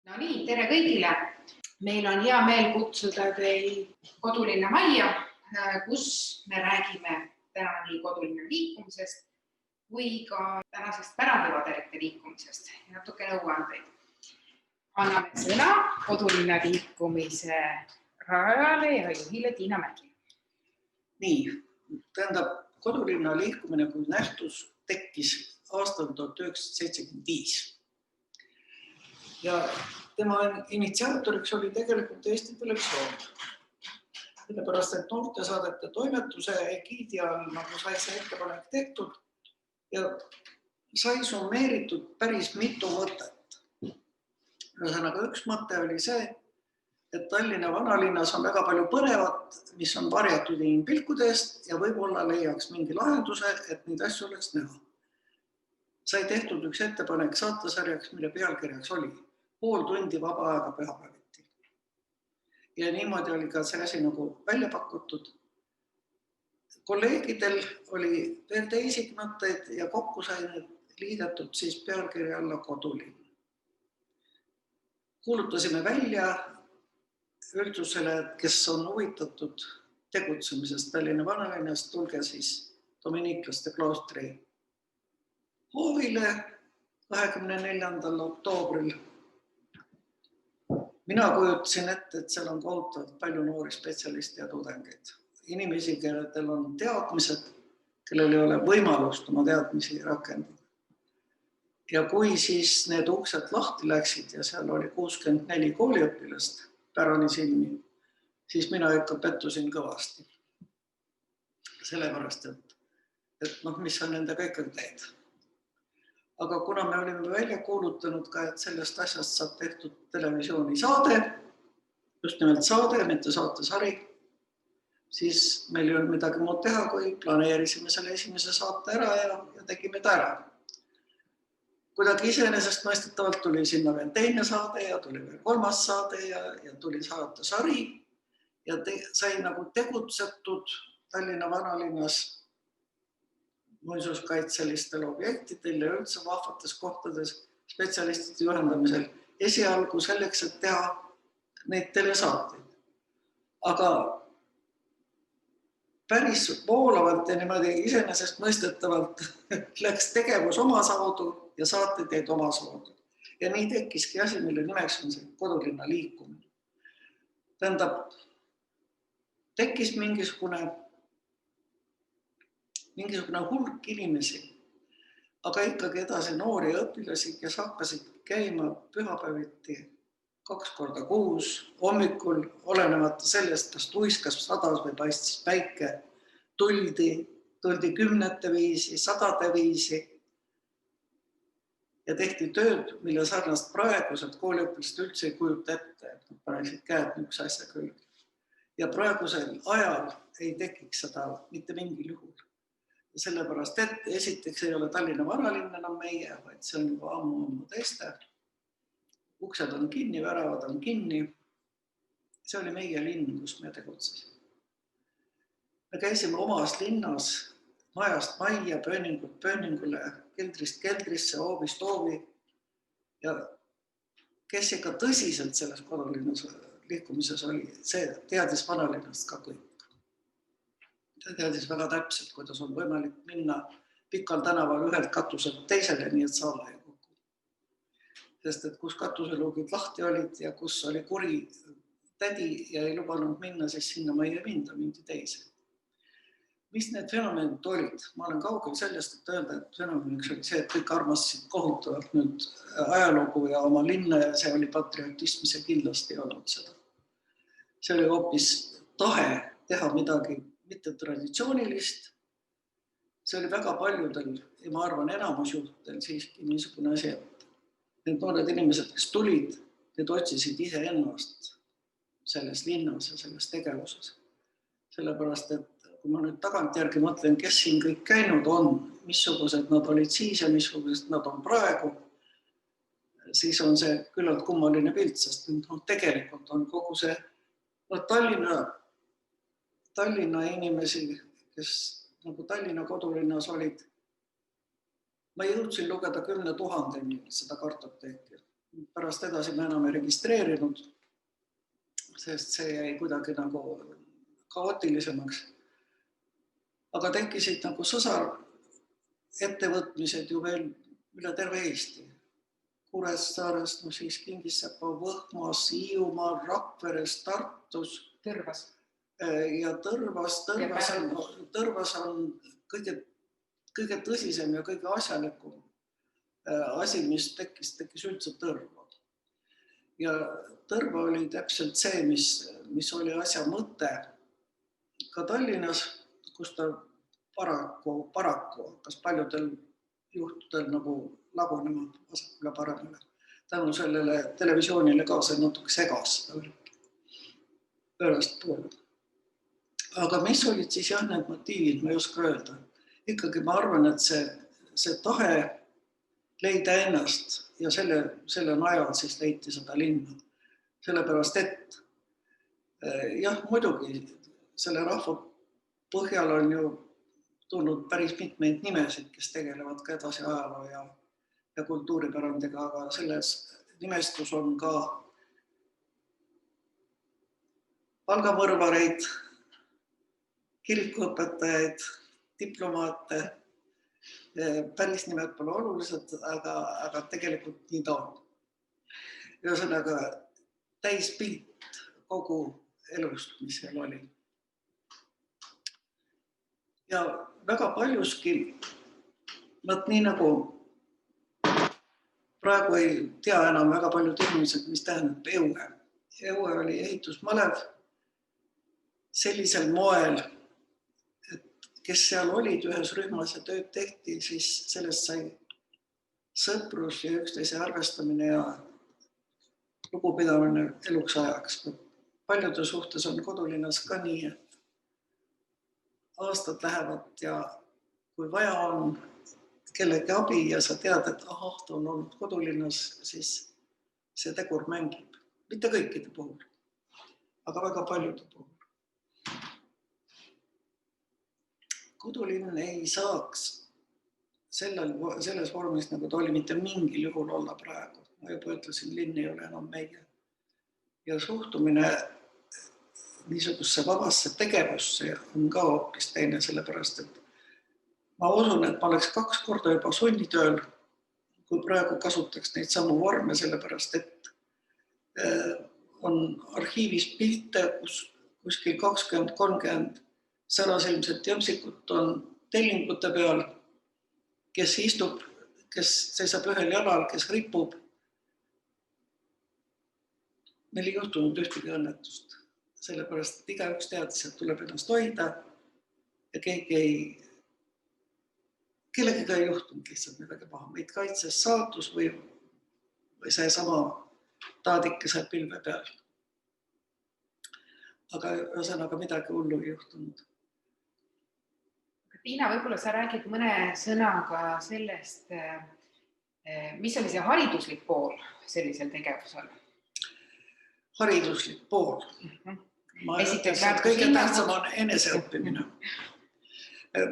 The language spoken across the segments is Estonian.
No nii, tere kõigile! Meil on hea meel kutsuda teid Kodulinna majja, kus me räägime täna nii kodulinna liikumisest kui ka tänasest pärandivadelite liikumisest ja natuke nõuandeid. Anname sõna Kodulinna liikumise rajale ja juhile Tiina Mägi. Nii, tähendab, Kodulinna liikumine kui nähtus tekkis aastal 1975. Ja tema initsiaatoriks oli tegelikult Eesti Televisioon. Sellepärast, et noortesaadete toimetuse egiidi all nagu sai see ettepanek tehtud ja sai summeeritud päris mitu mõtet. Ühesõnaga, üks mõte oli see, et Tallinna vanalinnas on väga palju põnevat, mis on varjatud inimpilkudest ja võib-olla leiaks mingi lahenduse, et neid asju oleks näha. Sai tehtud üks ettepanek saatesarjaks, mille pealkirjaks oli pool tundi vaba aega pühapäeviti. Ja niimoodi oli ka see asi nagu välja pakutud. Kolleegidel oli veel teisigi mõtteid ja kokku sai need liidetud siis pealkirja alla Kodulinn. Kuulutasime välja üldsusele, kes on huvitatud tegutsemisest Tallinna vanalinnas, tulge siis dominiiklaste kloostri hoovile 24. oktoobril. Mina kujutasin ette, et seal on kohutavalt palju noori spetsialiste ja tudengeid. Inimesi, kellel on teadmised, kellel ei ole võimalust oma teadmisi rakendada. Ja kui siis need uksed lahti läksid ja seal oli 64 kooliõpilast pärani silmi, siis mina ikka pettusin kõvasti. Sellepärast, et mis on nendega ikkagi teed. Aga kuna me olime välja kuulutanud ka, et sellest asjast saab tehtud televisiooni saade, just nimelt saade, mitte saatesari, siis meil ei olnud midagi muud teha, kui planeerisime selle esimese saate ära ja tegime ta ära. Kuidagi iseenesest mõistetavalt tuli sinna veel teine saade ja tuli veel kolmas saade ja tuli saatesari ja sai nagu tegutsetud Tallinna vanalinnas muinsuskaitselistel objektidel ja üldse vahvates kohtades spetsialistide juhendamisel esialgu selleks, et teha neid telesaateid. Aga päris voolavalt ja niimoodi iseenesest mõistetavalt läks tegevus omasaudu ja saateid jäid omasaudu. Ja nii tekkiski asi, mille nimeks on see Kodulinna liikumine. Tähendab, tekkis mingisugune hulk inimesi, aga ikkagi edasi noori õpilasi, kes hakkasid käima pühapäeviti 2 korda kuus, hommikul, olenemata sellest, kas tuiskas, sadas või paistis päike, tuldi 10 viisi, 100 viisi ja tehti tööd, mille sarnast praegused kooliõpilased üldse ei kujuta ette, et nad paneksid käed üks asja külge. Ja praegusel ajal ei tekiks seda mitte mingil juhul. Sellepärast, et esiteks ei ole Tallinna vanalinn enam meie, vaid see on juba ammu teiste. Uksed on kinni, väravad on kinni. See oli meie linn, kus me tegutsesime. Me käisime omas linnas, majast majja, pööningule, keldrist keldrisse, hoovist hoovi. Ja kes ikka tõsiselt selles kodulinnas liikumises oli, see teadis vanalinnast ka kõik. Ta teadis väga täpselt, kuidas on võimalik minna Pikal tänaval ühelt katuselt teisele, nii et saala ei kokku. Sest et kus katuseluugid lahti olid ja kus oli kuri tädi ja ei lubanud minna, siis sinna ma ei minda, mindi teise. Mis need fenomenid olid? Ma olen kaugel sellest, et öelda, et fenomeniks oli see, et kõik armastasid kohutavalt nüüd ajalugu ja oma linna ja see oli patriotism, see kindlasti ei olnud seda. See oli hoopis tahe teha midagi mitte traditsioonilist. See oli väga paljudel ja ma arvan enamusjuhtudel siiski niisugune asi, et need noored inimesed, kes tulid, need otsisid ise ennast selles linnas ja selles tegevuses. Sellepärast, et kui ma nüüd tagantjärgi mõtlen, kes siin kõik käinud on, missugused nad olid siis ja missugused nad on praegu, siis on see küllalt kummaline pilt, sest tegelikult on kogu see Tallinna inimesi, kes nagu Tallinna kodulinnas olid. Ma jõudsin lugeda 10 000 seda kartoteeki. pärast edasi me enam ei registreerinud, sest see jäi kuidagi nagu kaootilisemaks. Aga tekkisid nagu sõsar ettevõtmised ju veel üle terve Eesti. Kuressaares, no siis Kingissepa, Võhmas, Hiiumaal, Rakveres, Tartus Tõrvas. Ja Tõrvas on kõige tõsisem ja kõige asjalikum asi, mis tekkis üldse Tõrva. Ja Tõrva oli täpselt see, mis oli asja mõte ka Tallinnas, kus ta paraku hakkas paljudel juhtudel nagu lagunema vasakule paremale. Tänu sellele televisioonile ka see natuke segas pöörast poole. Aga mis olid siis jah need motiivid, ma ei oska öelda. Ikkagi ma arvan, et see tahe leida ennast ja selle najal siis leiti seda linna. Sellepärast, et jah, muidugi selle rahva põhjal on ju tulnud päris mitmeid nimesid, kes tegelevad ka edasi ajaloo ja kultuuripärandiga, aga selles nimestus on ka palgamõrvareid, kirikuõpetajaid, diplomaate, päris nimed pole olulised, aga tegelikult nii ta on. Ühesõnaga täispilt kogu elust, mis seal oli. Ja väga paljuski, nii nagu praegu ei tea enam väga paljud inimesed, mis tähendab EUE. EUE oli ehitusmalev sellisel moel, et kes seal olid ühes rühmas ja tööd tehti, siis sellest sai sõprus ja üksteise arvestamine ja lugupidamine eluks ajaks. Paljude suhtes on kodulinnas ka nii, et aastad lähevad ja kui vaja on kellegi abi ja sa tead, et ta on olnud kodulinnas, siis see tegur mängib. Mitte kõikide puhul, aga väga paljude puhul. Kodulinn ei saaks selles vormis, nagu ta oli, mitte mingil juhul olla praegu. Ma juba ütlesin, linn ei ole enam meie. Ja suhtumine niisugusesse vabasse tegevusse on ka hoopis teine, sellepärast, et ma usun, et ma oleks 2 korda juba sunnitööl, kui praegu kasutaks neid samu vorme, sellepärast, et on arhiivis pilte, kus kuskil 20-30 särasilmset jõmsikut on tellingute peal, kes istub, kes seisab ühel jalal, kes ripub. Meil ei juhtunud ühtegi õnnetust, sellepärast, et igaüks teadis, et tuleb ennast hoida ja kellegiga ei juhtunud lihtsalt midagi paha. Meid kaitses saatus või see sama taadike seal pilve peal. Aga ühesõnaga midagi hullu ei juhtunud. Tiina, võib-olla sa räägid mõne sõnaga sellest, mis oli see hariduslik pool sellisel tegevusel? Hariduslik pool. Ma ütles, et kõige tähtsam on eneseõppimine.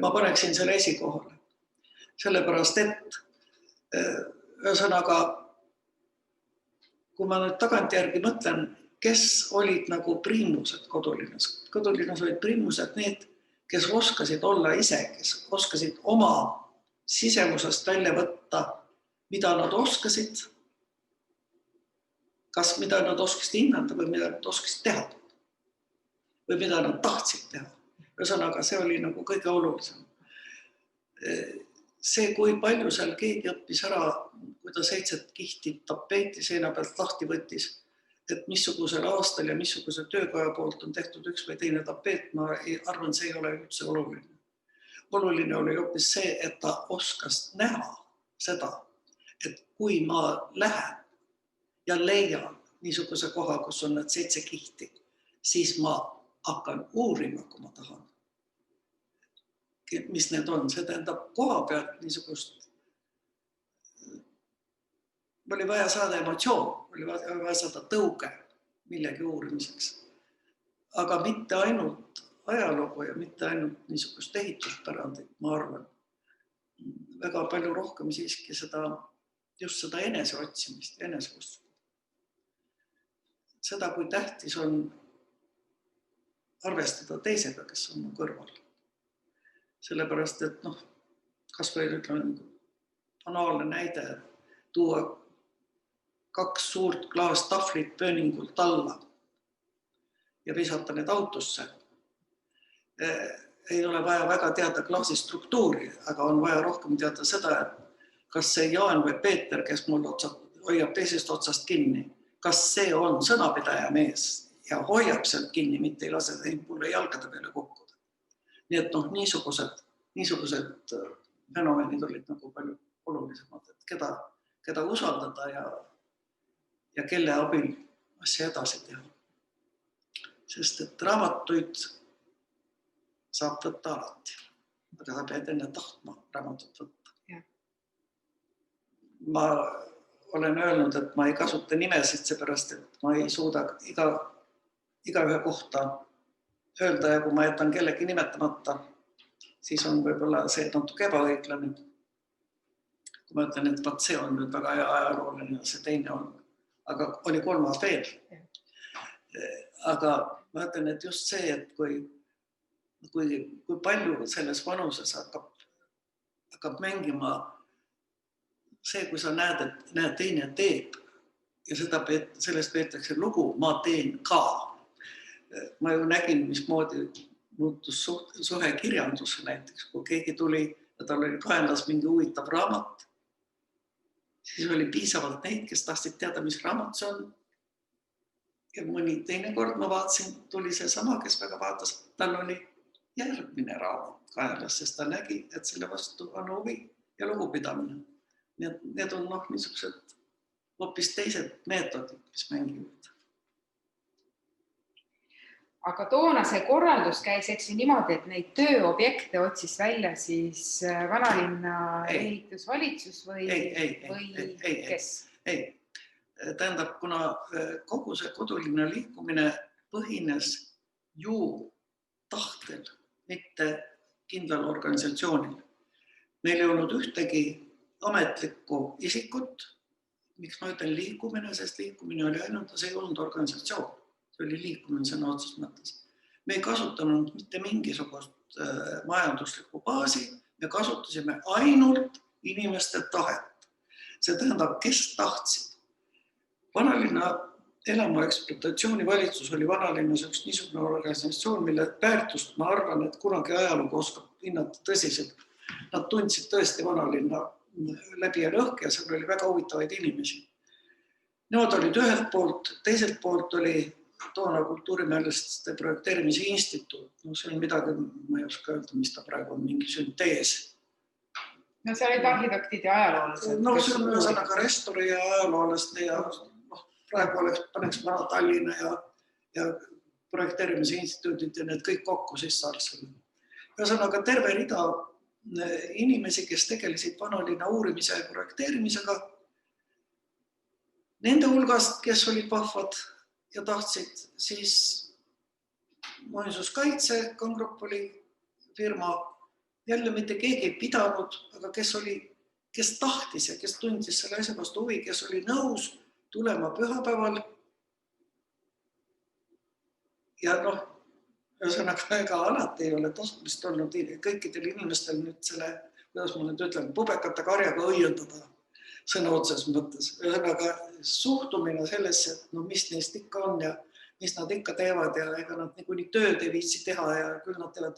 Ma paneksin selle esikohale. Sellepärast, et ühesõnaga, kui ma nüüd tagantjärgi mõtlen, kes olid nagu priimused kodulinnas. Kodulinnas olid priimused need, kes oskasid olla ise, kes oskasid oma sisemusest välja võtta, mida nad oskasid, kas mida nad oskasid hinnata või mida nad oskasid teha või mida nad tahtsid teha. Ühesõnaga, see oli nagu kõige olulisem. See, kui palju seal keegi õppis ära, kui ta 7 kihti tapeeti seina pealt lahti võttis, et missugusel aastal ja missuguse töökoja poolt on tehtud üks või teine tapeet, ma arvan, see ei ole üldse oluline. Oluline oli hoopis see, et ta oskas näha seda, et kui ma lähen ja leian niisuguse koha, kus on need 7 kihti, siis ma hakkan uurima, kui ma tahan. Mis need on? See tähendab koha pealt niisugust. Oli vaja saada emotsioon, oli vaja saada tõuge millegi uurimiseks. Aga mitte ainult ajalugu ja mitte ainult niisugust ehituspärandit, ma arvan. Väga palju rohkem siiski seda just seda eneseotsimist, eneseusku. Seda, kui tähtis on arvestada teisega, kes on mu kõrval. Sellepärast, et kas või ütleme banaalne näide, tuua 2 suurt klaastahvlit pööningult alla ja visata need autosse. Ei ole vaja väga teada klaasi struktuuri, aga on vaja rohkem teada seda, et kas see Jaan või Peeter, kes mul hoiab teisest otsast kinni, kas see on sõnapidaja mees ja hoiab sealt kinni, mitte ei lase mulle jalgade peale kukkuda. Nii et niisugused fenomenid olid nagu palju olulisemad, et keda usaldada ja kelle abil asja edasi teha. Sest et raamatuid saab võtta alati, aga sa pead enne tahtma raamatut võtta. Ja. Ma olen öelnud, et ma ei kasuta nimesid, seepärast, et ma ei suuda igaühe kohta öelda ja kui ma jätan kellegi nimetamata, siis on võib-olla see natuke ebaõiglane. Kui ma ütlen, et vaat see on nüüd väga hea ajalooline ja see teine on, aga oli 3. veel. Aga ma ütlen, et just see, et kui palju selles vanuses hakkab mängima see, kui sa näed, et teine teeb ja sellest peetakse lugu, ma teen ka. Ma ju nägin, mismoodi muutus suhe kirjandus näiteks, kui keegi tuli ja tal oli kaenlas mingi huvitav raamat, siis oli piisavalt neid, kes tahtsid teada, mis raamat see on. Ja mõni teine kord ma vaatasin, tuli see sama, kes väga vaatas, tal oli järgmine raamat kaenlas, sest ta nägi, et selle vastu on huvi ja lugupidamine. Need on niisugused hoopis teised meetodid, mis mängivad. Aga toona see korraldus käis niimoodi, et neid tööobjekte otsis välja siis Vanalinna ehitusvalitsus või kes? Ei. Tähendab, kuna kogu see kodulinna liikumine põhines ju tahtel, mitte kindlal organisatsioonil. Meil ei olnud ühtegi ametlikku isikut, miks ma ütlen liikumine, sest liikumine oli ainult, see ei olnud organisatsioon. See oli liikumine sõna otseses mõttes. Me ei kasutanud mitte mingisugust majanduslikku baasi, me kasutasime ainult inimeste tahet. See tähendab, kes tahtsid. Vanalinna elamu ekspluatatsiooni valitsus oli Vanalinnas üks niisugune organisatsioon, mille väärtust ma arvan, et kunagi ajalugu oskab hinnata tõsiselt. Nad tundsid tõesti Vanalinna läbi ja lõhki ja seal oli väga huvitavaid inimesi. Nemad olid ühelt poolt, teiselt poolt oli toona kultuurimälestiste projekteerimise instituut. See on midagi, ma ei oska öelda, mis ta praegu on, mingi süntees. No see olid arhitektid ja ajaloolased. No see on ühesõnaga restori ja ajaloolaste ja praegu paneks vana Tallinna ja projekteerimise instituudid ja need kõik kokku siis saaks. Ühesõnaga terve rida inimesi, kes tegelesid Vanalinna uurimise ja projekteerimisega, nende hulgast, kes olid vahvad ja tahtsid, siis muinsuskaitse, Kangropoli firma, jälle mitte keegi ei pidanud, aga kes tahtis ja kes tundis selle asja vastu huvi, kes oli nõus tulema pühapäeval. Ja ühesõnaga ega alati ei ole tasumist olnud kõikidel inimestel nüüd selle, kuidas ma nüüd ütlen, pubekate karjaga õiendada sõna otseses mõttes. Ühesõnaga suhtumine sellesse, et mis neist ikka on ja mis nad ikka teevad ja ega nad niikuinii tööd ei viitsi teha ja küll nad teevad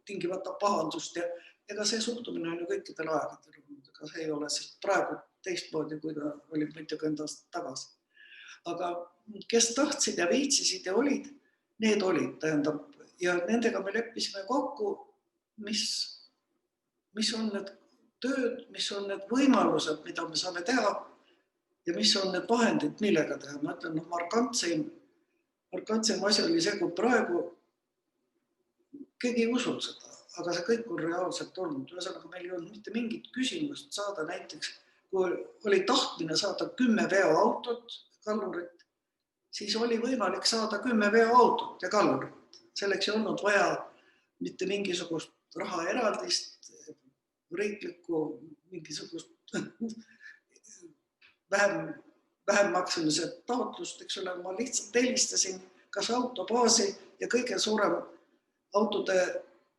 tingimata pahandust ja ega see suhtumine on ju kõikidel aegadel olnud, aga see ei ole praegu teistmoodi, kui ta oli mitukümmend aastat tagasi. Aga kes tahtsid ja viitsisid ja olid, need olid, tähendab, ja nendega me leppisime kokku, mis on need tööd, mis on need võimalused, mida me saame teha ja mis on need vahendid, millega teha. Ma ütlen, markantseim asi oli see, kui praegu keegi ei usu seda, aga see kõik on reaalselt olnud. Ühesõnaga, meil ei olnud mitte mingit küsimust saada näiteks, kui oli tahtmine saada 10 veoautot, kallurit, siis oli võimalik saada 10 veoautot ja kallurit. Selleks ei olnud vaja mitte mingisugust raha eraldist, riiklikku mingisugust vähem maksmised taotlust, eks ole, ma lihtsalt helistasin kas autobaasi ja kõige suurem autode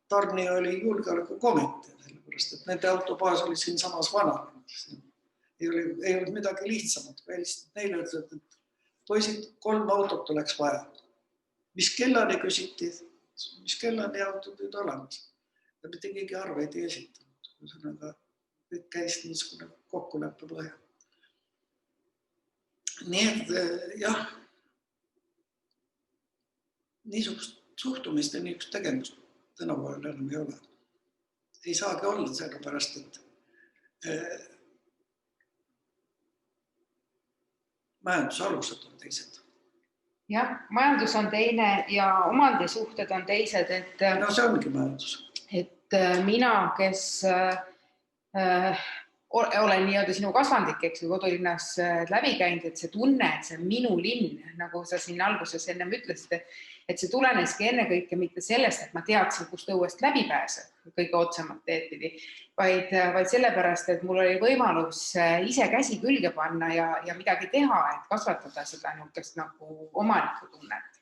tarni oli julgeolekukomitee, sellepärast, et nende autobaas oli siin samas vanalinnas. Ei olnud midagi lihtsamat, kui helistad neile ütlesid, et poisid, 3 autot oleks vaja. Mis kellani küsiti, mis kellani autod nüüd olemas. Ja mitte keegi arveid ei esitanud. Ühesõnaga, kõik käis niisugune kokkuleppe põhjal. Nii et jah, niisugust suhtumist ja niisugust tegevust tänapäeval enam ei ole. Ei saagi olla sellepärast, et majandusalused on teised. Jah, majandus on teine ja omandisuhted on teised, et no see ongi majandus. Et mina, kes olen nii-öelda sinu kasvandik, eks ju, kodulinnas läbi käinud, et see tunne, et see on minu linn, nagu sa siin alguses ennem ütlesid, et see tuleneski ennekõike mitte sellest, et ma teadsin, kust õuest läbi pääseb kõige otsemat teed pidi, vaid sellepärast, et mul oli võimalus ise käsi külge panna ja midagi teha, et kasvatada seda niisugust nagu omaniku tunnet.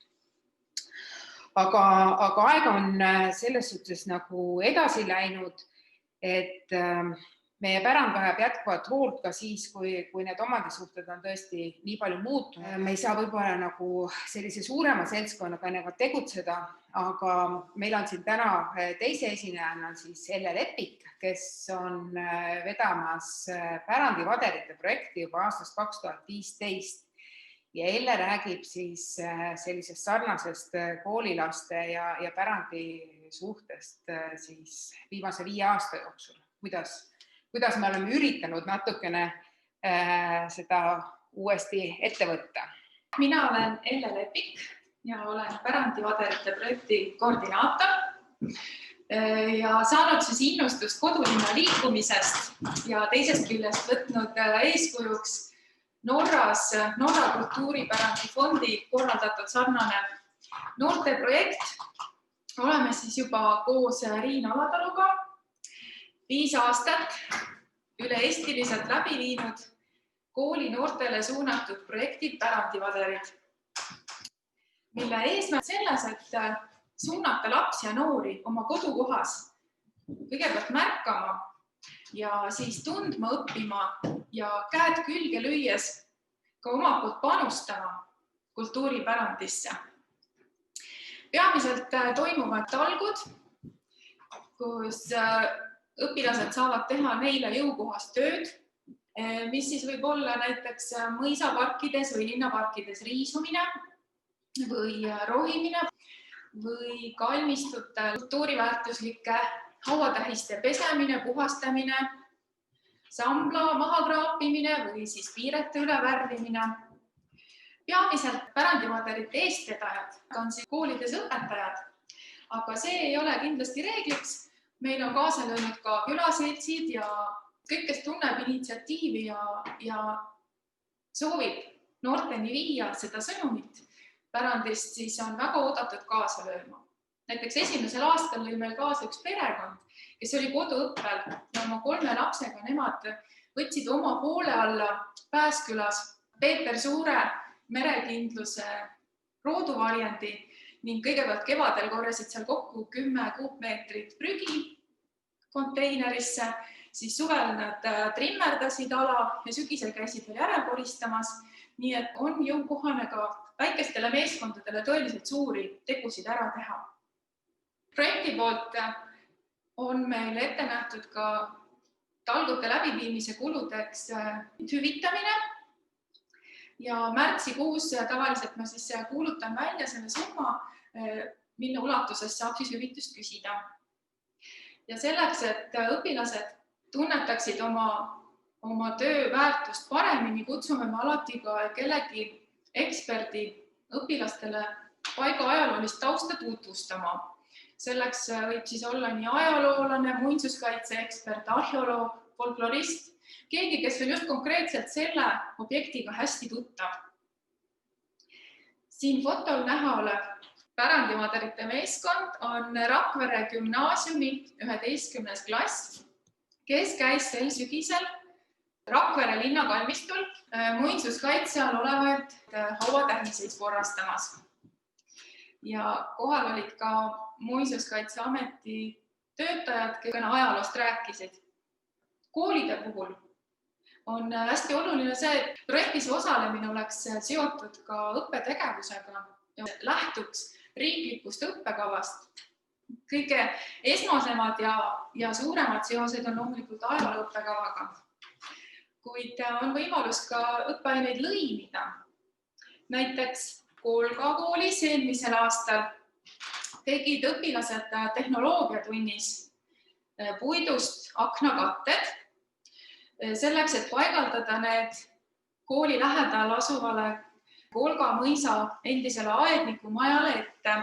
Aga aeg on selles suhtes nagu edasi läinud, et meie pärand vajab jätkuvalt hoolt ka siis, kui need omandisuhted on tõesti nii palju muutunud. Me ei saa võib-olla nagu sellise suurema seltskonnaga enega tegutseda, aga meil on siin täna teise esinejana siis Elle Lepik, kes on vedamas pärandivaderite projekti juba aastast 2015. Ja Elle räägib siis sellisest sarnasest koolilaste ja pärandi suhtest siis viimase 5 aasta jooksul. Kuidas me oleme üritanud natukene seda uuesti ette võtta? Mina olen Elle Lepik ja olen pärandivaderite projekti koordinaator ja saanud siis innustust kodulinna liikumisest ja teisest küljest võtnud eeskujuks Norra kultuuripärandi fondi korraldatud sarnane noorteprojekt. Oleme siis juba koos Riin Alataluga 5 aastat üle-eestiliselt läbi viinud kooli noortele suunatud projektid pärandivaderid, mille eesmärk selles, et suunata lapsi ja noori oma kodukohas kõigepealt märkama ja siis tundma, õppima ja käed külge lüües ka omalt poolt panustama kultuuripärandisse. Peamiselt toimuvad talgud, kus õpilased saavad teha neile jõukohast tööd, mis siis võib olla näiteks mõisaparkides või linnaparkides riisumine või rohimine või kalmistute kultuuriväärtuslike hauatähiste pesemine, puhastamine, sambla mahakraapimine või siis piirete üle värvimine. Peamiselt pärandivaderite eestvedajad on siis koolides õpetajad, aga see ei ole kindlasti reegliks. Meil on kaasa löönud ka külaseltsid ja kõik, kes tunneb initsiatiivi ja soovib noorteni viia seda sõnumit pärandist, siis on väga oodatud kaasa lööma. Näiteks esimesel aastal oli meil kaasa üks perekond, kes oli koduõppel ja oma 3 lapsega. Nemad võtsid oma hoole alla Pääskülas Peeter Suure merekindluse rooduvarjendi ning kõigepealt kevadel korjasid seal kokku 10 kuupmeetrit prügi konteinerisse, siis suvel nad trimmerdasid ala ja sügisel käisid veel järel koristamas, nii et on jõukohane ka väikestele meeskondadele tõeliselt suuri tegusid ära teha. Projekti poolt on meil ette nähtud ka talgute läbiviimise kuludeks hüvitamine ja märtsikuus tavaliselt ma siis kuulutan välja selle summa, mille ulatuses saab siis hüvitust küsida. Ja selleks, et õpilased tunnetaksid oma töö väärtust paremini, kutsume me alati ka kellegi eksperdi õpilastele paiga ajaloolist tausta tutvustama. Selleks võib siis olla nii ajaloolane, muinsuskaitseekspert, arheoloog, folklorist, keegi, kes on just konkreetselt selle objektiga hästi tuttav. Siin fotol näha olev pärandivaderite meeskond on Rakvere gümnaasiumi 11. klass, kes käis sel sügisel Rakvere linnakalmistul muinsuskaitse all olevaid hauatähiseid korrastamas. Ja kohal olid ka Muinsuskaitseameti töötajad, kes ajaloost rääkisid. Koolide puhul on hästi oluline see, et projektis osalemine oleks seotud ka õppetegevusega ja lähtuks riiklikust õppekavast. Kõige esmasemad ja suuremad seosed on loomulikult ajaloo õppekavaga, kuid on võimalus ka õppeaineid lõimida. Näiteks Kolga koolis eelmisel aastal tegid õpilased tehnoloogiatunnis puidust aknakatted selleks, et paigaldada need kooli lähedal asuvale Kolga mõisa endisele aedniku majale ette.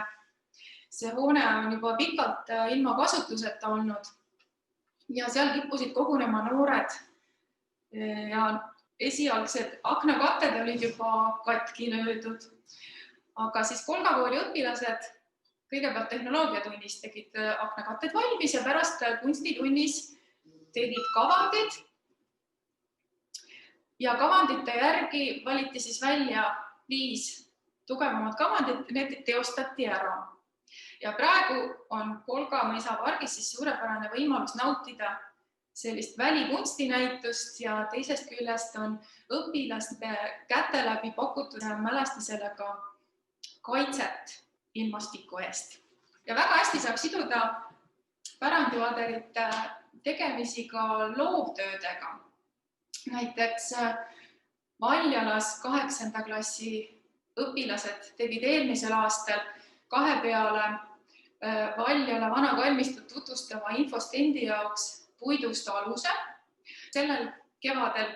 See hoone on juba pikalt ilma kasutuseta olnud ja seal kippusid kogunema noored ja esialgsed aknakatted olid juba katki löödud. Aga siis Kolga kooli õpilased kõigepealt tehnoloogiatunnis tegid aknakatted valmis ja pärast kunstitunnis tegid kavandid. Ja kavandite järgi valiti siis välja 5 tugevamat kavandit, need teostati ära. Ja praegu on Kolga mõisapargis siis suurepärane võimalus nautida sellist välikunstinäitust ja teisest küljest on õpilaste käte läbi pakutud mälestisele ka kaitset ilmastiku eest. Ja väga hästi saab siduda pärandivaderite tegemisi ka loovtöödega. Näiteks Valjalas 8. klassi õpilased tegid eelmisel aastal 2 peale Valjala vana kalmistut tutvustava infostendi jaoks puidust aluse. Sellel kevadel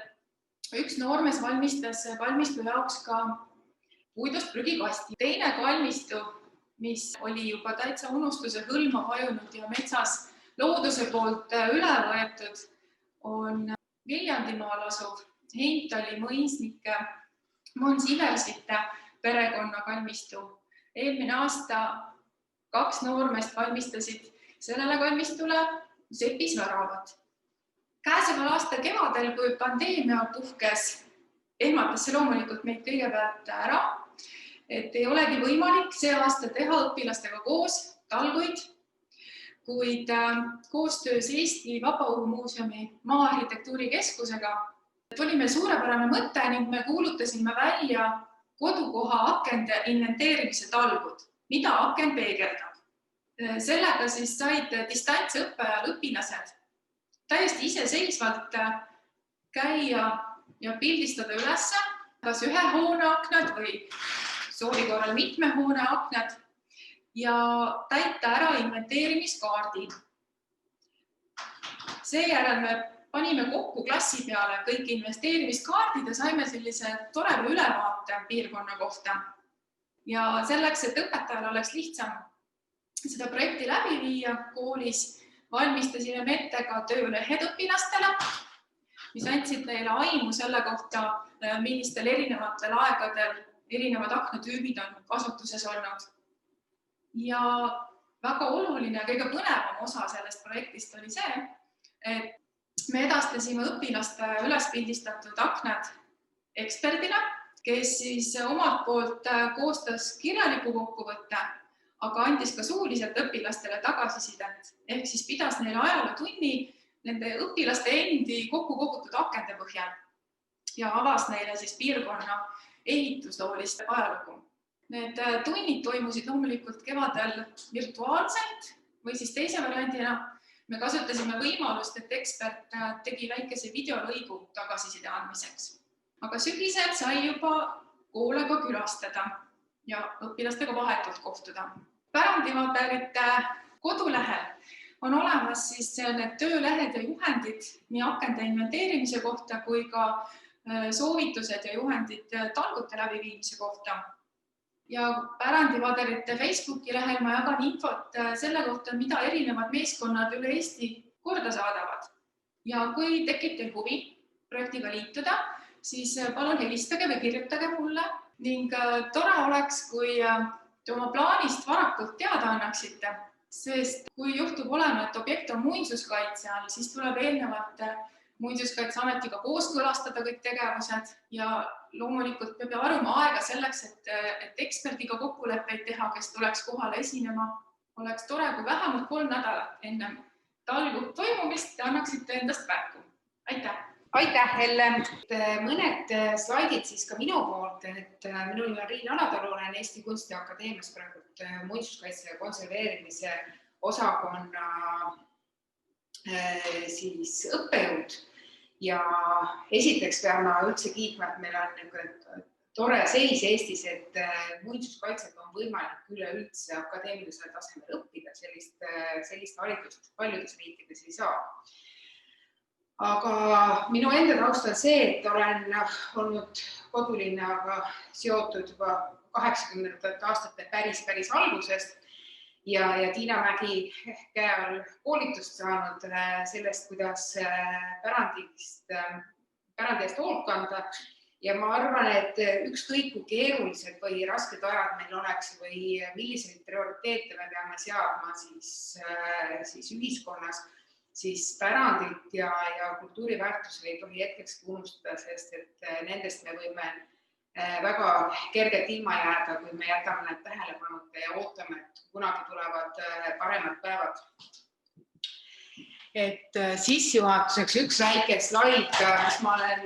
üks noormees valmistas kalmistu jaoks ka puidust prügikasti. Teine kalmistu, mis oli juba täitsa unustuse hõlma vajunud ja metsas looduse poolt üle võetud, on Viljandimaal asuv Heimtali mõisnike Mons Iversite perekonna kalmistu. Eelmine aasta 2 noormeest valmistasid sellele kalmistule sepisväravad. Käesoleval aasta kevadel, kui pandeemia puhkes, ehmatas see loomulikult meid kõigepealt ära, et ei olegi võimalik see aasta teha õpilastega koos talguid, kuid koostöös Eesti Vabaõhumuuseumi Maa-arhitektuurikeskusega tuli meil suurepärane mõte ning me kuulutasime välja kodukoha akende inventeerimise talgud, mida aken peegeldab. Sellega siis said distantsõppe ajal õpilased täiesti iseseisvalt käia ja pildistada üles kas ühe hoone aknad või soovi korral mitme hoone aknad ja täita ära inventeerimiskaardid. Seejärel me panime kokku klassi peale kõik investeerimiskaardid ja saime sellise toreda ülevaate piirkonna kohta. Ja selleks, et õpetajal oleks lihtsam seda projekti läbi viia koolis, valmistasime ette ka töölehed õpilastele, mis andsid neile aimu selle kohta, millistel erinevatel aegadel erinevad aknatüübid on kasutuses olnud. Ja väga oluline ja kõige põnevam osa sellest projektist oli see, et me edastasime õpilaste üles pildistatud aknad eksperdina, kes siis omalt poolt koostas kirjaliku kokkuvõtte, aga andis ka suuliselt õpilastele tagasisidet, ehk siis pidas neile ajalootunni nende õpilaste endi kokku kogutud akende põhjal ja avas neile siis piirkonna ehitusloolist ajalugu. Need tunnid toimusid loomulikult kevadel virtuaalselt või siis teise variandina me kasutasime võimalust, et ekspert tegi väikese videolõigu tagasiside andmiseks. Aga sügisel sai juba koole ka külastada ja õpilastega vahetult kohtuda. Pärandivaderite kodulehel on olemas siis need töölehed ja juhendid nii akende inventeerimise kohta kui ka soovitused ja juhendid talgute läbiviimise kohta. Ja pärandivaderite Facebooki lehel ma jagan infot selle kohta, mida erinevad meeskonnad üle Eesti korda saadavad. Ja kui tekib teil huvi projektiga liituda, siis palun helistage või kirjutage mulle ning tore oleks, kui te oma plaanist varakult teada annaksite, sest kui juhtub olema, et objekt on muinsuskaitse all, siis tuleb eelnevalt Muinsuskaitseametiga kooskõlastada kõik tegevused ja loomulikult me peame arvama aega selleks, et eksperdiga kokkuleppeid teha, kes tuleks kohale esinema. Oleks tore, kui vähemalt 3 nädalat enne talgu toimumist te annaksite endast märku. Aitäh! Aitäh, Helle! Mõned slaidid siis ka minu poolt, et minu nimi on Riin Alatalu, olen Eesti Kunstiakadeemias praegu muinsuskaitse ja konserveerimise osakonna siis õppejõud ja esiteks pean ma üldse kiitma, et meil on tore seis Eestis, et muinsuskaitset on võimalik üleüldse akadeemilisel tasemel õppida, sellist haridust paljudes riikides ei saa. Aga minu enda taust on see, et olen olnud kodulinnaga seotud juba 80. aastate päris algusest ja Tiina Mägi käe all koolitust saanud sellest, kuidas pärandi eest hoolt kanda. Ja ma arvan, et ükskõik kui keerulised või rasked ajad meil oleks või milliseid prioriteete me peame seadma siis ühiskonnas, siis pärandit ja kultuuriväärtusi ei tohi hetkekski unustada, sest et nendest me võime väga kergelt ilma jääda, kui me jätame need tähelepanuta ja ootame, et kunagi tulevad paremad päevad. Et sissejuhatuseks üks väike slaid, mis ma olen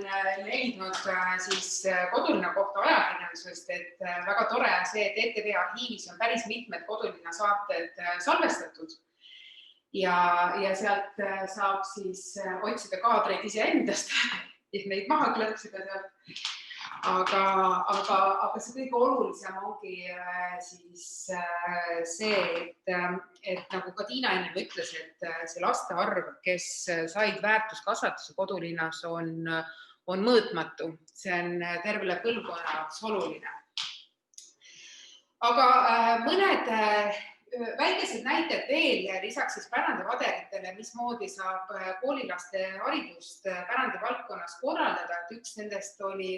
leidnud siis kodulinna kohta ajakirjandusest, et väga tore on see, et ETV arhiivis on päris mitmed kodulinna saated salvestatud ja sealt saab siis otsida kaadreid iseendast ja neid maha klõpsida sealt. Aga see kõige olulisem ongi siis see, et nagu ka Tiina enne ütles, et see laste arv, kes said väärtuskasvatuse kodulinnas, on mõõtmatu. See on tervele põlvkonnaks oluline. Aga mõned väikesed näited veel lisaks siis pärandivaderitele, mismoodi saab koolilaste haridust pärandivaldkonnas korraldada, et üks nendest oli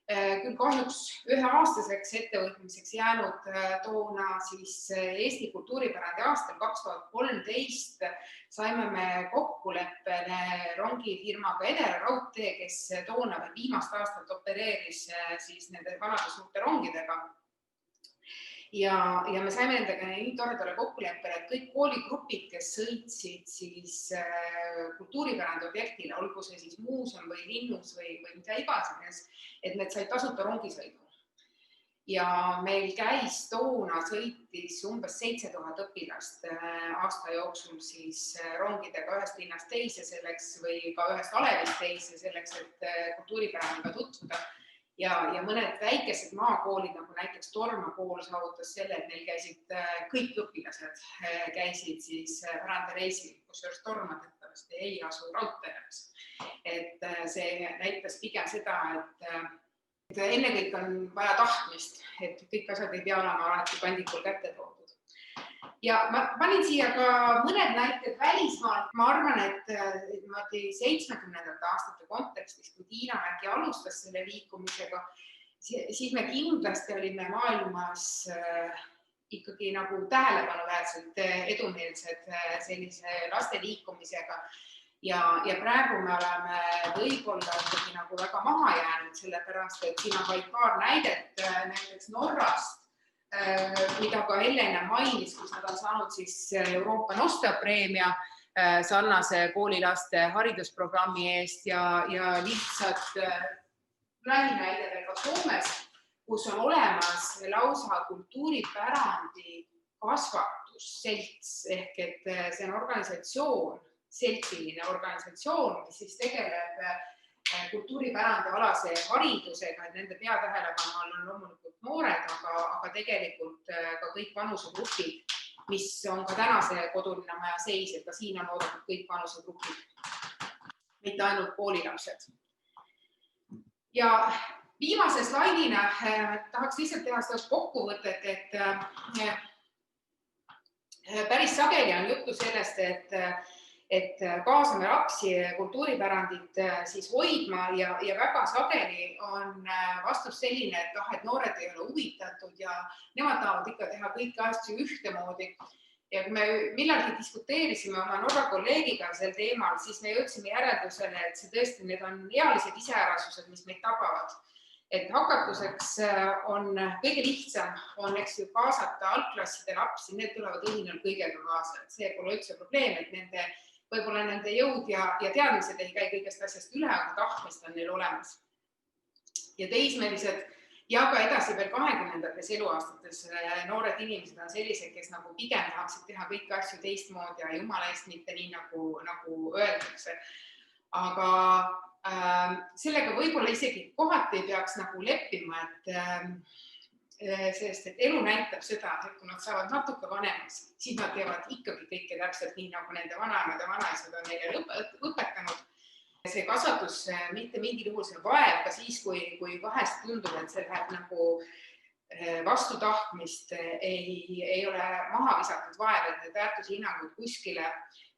küll kahjuks üheaastaseks ettevõtmiseks jäänud toona siis Eesti kultuuripärandi aastal 2013 saime me kokkuleppele rongifirmaga Edera Raudtee, kes toona veel viimast aastat opereeris siis nende vanade suurte rongidega. Ja me saime nendega nii toredale kokkuleppele, et kõik kooligrupid, kes sõitsid siis kultuuripärandi objektile, olgu see siis muuseum või linnus või mida iganes, et need said tasuta rongisõidu. Ja meil käis toona sõitis umbes 7000 õpilast aasta jooksul siis rongidega ühest linnast teise selleks või ka ühest alevist teise selleks, et kultuuripärandiga tutvuda. Ja mõned väikesed maakoolid, nagu näiteks Torma kool saavutas selle, et neil käisid kõik õpilased käisid siis pärandireisil, kusjuures Torma teatavasti ei asu raudteeres. Et see näitas pigem seda, et ennekõike on vaja tahtmist, et kõik asjad ei pea olema alati pandikul kätte toodud. Ja ma panin siia ka mõned näited välismaalt. Ma arvan, et 70. aastate kontekstis, kui Tiina Mägi alustas selle liikumisega, siis me kindlasti olime maailmas ikkagi nagu tähelepanuväärselt edumeelsed sellise laste liikumisega. Ja praegu me oleme võib-olla ikkagi nagu väga maha jäänud, sellepärast, et siin on vaid paar näidet näiteks Norrast, mida ka Helena mainis, kus nad on saanud siis Euroopa Nostra preemia sarnase koolilaste haridusprogrammi eest ja lihtsalt näide veel ka Soomes, kus on olemas lausa kultuuripärandi kasvatusselts ehk et see on organisatsioon, seltsiline organisatsioon, mis siis tegeleb kultuuripärandi alase haridusega, et nende peatähelepanu all on loomulikult noored, aga tegelikult ka kõik vanusegrupid, mis on ka tänase kodulinna maja seis, et ka siin on oodatud kõik vanusegrupid, mitte ainult koolilapsed. Ja viimase slaidina tahaks lihtsalt teha seda kokkuvõtet, et päris sageli on juttu sellest, et kaasame lapsi kultuuripärandit siis hoidma ja väga sageli on vastus selline, et noored ei ole huvitatud ja nemad tahavad ikka teha kõiki asju ühtemoodi. Ja kui me millalgi diskuteerisime oma Norra kolleegiga sel teemal, siis me jõudsime järeldusele, et see tõesti, need on ealised iseärasused, mis meid tabavad. Et hakatuseks on kõige lihtsam, on eks ju kaasata algklasside lapsi, need tulevad õhinal kõigega kaasa, et see pole üldse probleem, et võib-olla nende jõud ja teadmised ei käi kõigest asjast üle, aga tahtmist on neil olemas. Ja teismelised ja ka edasi veel 20. eluaastates noored inimesed on sellised, kes nagu pigem tahaksid teha kõiki asju teistmoodi ja jumala eest mitte nii, nagu öeldakse. Aga sellega võib-olla isegi kohati ei peaks nagu leppima, sest et elu näitab seda, et kui nad saavad natuke vanemas, siis nad teevad ikkagi kõike täpselt nii, nagu nende vanaemad ja vanaisad on neile õpetanud. See kasvatus mitte mingil juhul see vaev ka siis, kui vahest tundub, et see läheb nagu vastu tahtmist, ei ole maha visatud vaev, et need väärtushinnangud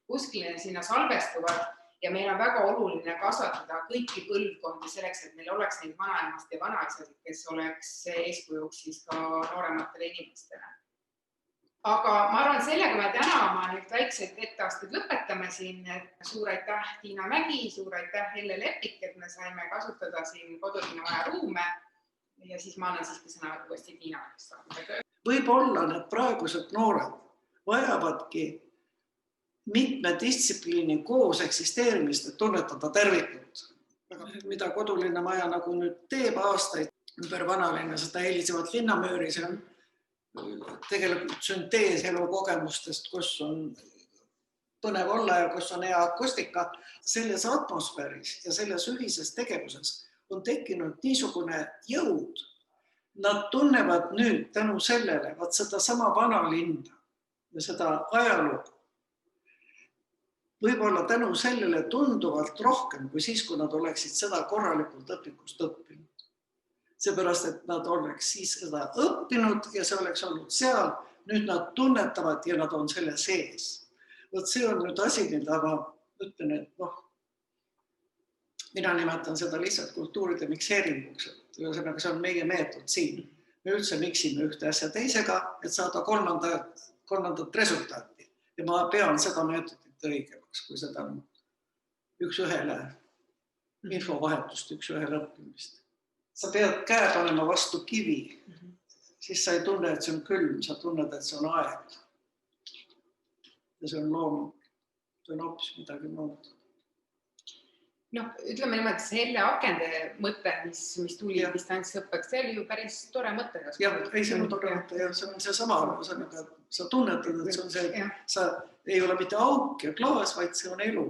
kuskile sinna salvestuvad ja meil on väga oluline kasvatada kõiki põlvkondi selleks, et meil oleks neid vanaemast ja vanaisasid, kes oleks eeskujuks siis ka noorematele inimestele. Aga ma arvan, sellega me täna oma nüüd väikseid etteasted lõpetame siin. Suur aitäh Tiina Mägi, suur aitäh Helle Lepik, et me saime kasutada siin Kodulinna Maja ruume ja siis ma annan siiski sõna uuesti Tiina. Võib-olla need praegused noored vajavadki mitme distsipliini koos eksisteerimist, et tunnetada tervikut. Mida Kodulinna Maja nagu nüüd teeb aastaid ümber vanalinna, seda helisevad linnamüüri, see on tegelikult süntees elukogemustest, kus on põnev olla ja kus on hea akustika. Selles atmosfääris ja selles ühises tegevuses on tekkinud niisugune jõud. Nad tunnevad nüüd tänu sellele, seda sama vanalinna ja seda ajalugu. Võib-olla tänu sellele tunduvalt rohkem kui siis, kui nad oleksid seda korralikult õpikust õppinud. Seepärast, et nad oleks siis seda õppinud ja see oleks olnud seal, nüüd nad tunnetavad ja nad on selle sees. Võt see on nüüd asi, mida ma ütlen, et mina nimetan seda lihtsalt kultuuride mikseeringuks, et see on meie meetod siin. Me üldse miksime ühte asja teisega, et saada kolmandat resultaati ja ma pean seda meetodit õigemaks, kui seda on üks ühele infovahetust, üks ühele õppimist. Sa pead käe panema vastu kivi, siis sa ei tunne, et see on külm, sa tunned, et see on aeg. Ja see on looming, see on hoopis midagi muud. Ütleme niimoodi, see Helle akende mõte, mis tuli distantsõppeks, see oli ju päris tore mõte. Jah, ei see on tore mõte ja see on see sama, sa tunnetad, et see on see, sa ei ole mitte auk ja klaas, vaid see on elu.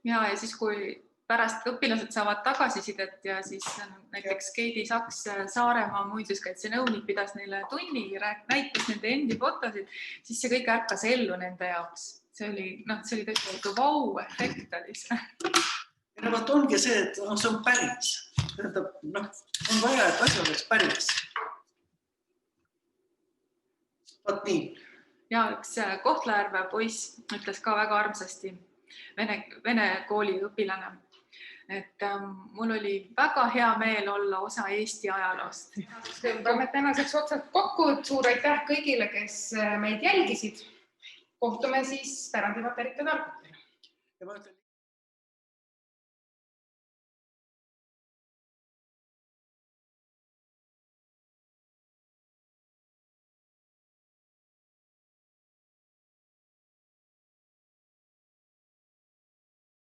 Ja siis kui pärast õpilased saavad tagasisidet ja siis näiteks Keidi Saks Saaremaa muinsuskaitse nõunik pidas neile tunni, näitas nende endi fotosid, siis see kõik ärkas ellu nende jaoks. See oli tõesti vau-efekt oli see. Ja vaat ongi see, et see on päris. On vaja, et asi oleks päris. Vaat nii. Ja üks Kohtla-Järve poiss ütles ka väga armsasti vene kooli õpilane. Et mul oli väga hea meel olla osa Eesti ajaloost. Tõmbame tänaseks otsad kokku. Suur aitäh kõigile, kes meid jälgisid. Kohtume siis pärandimaterjate targutele.